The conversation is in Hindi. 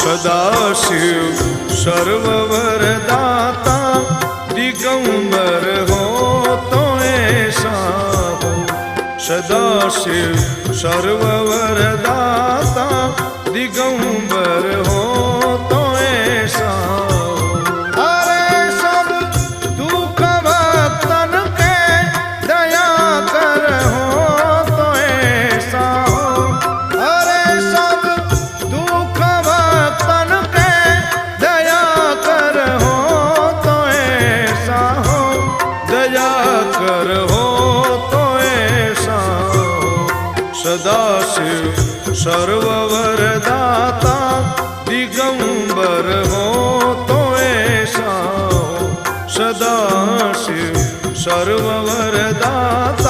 सदाशिव सर्ववरदाता दिगंबर हो तो ऐसा हो। सदाशिव सर्ववरदाता दिगंबर हो तो ऐसा हो। अरे सब दुख भक्तन के दया कर हो तो ऐसा हो। अरे सब दुख भक्तन के दया कर हो तो ऐसा हो। दया कर हो तो ऐसा हो। सदाशिव सर्ववरदाता दिगंबर हो तो ऐसा हो। सदाशिव सर्ववरदाता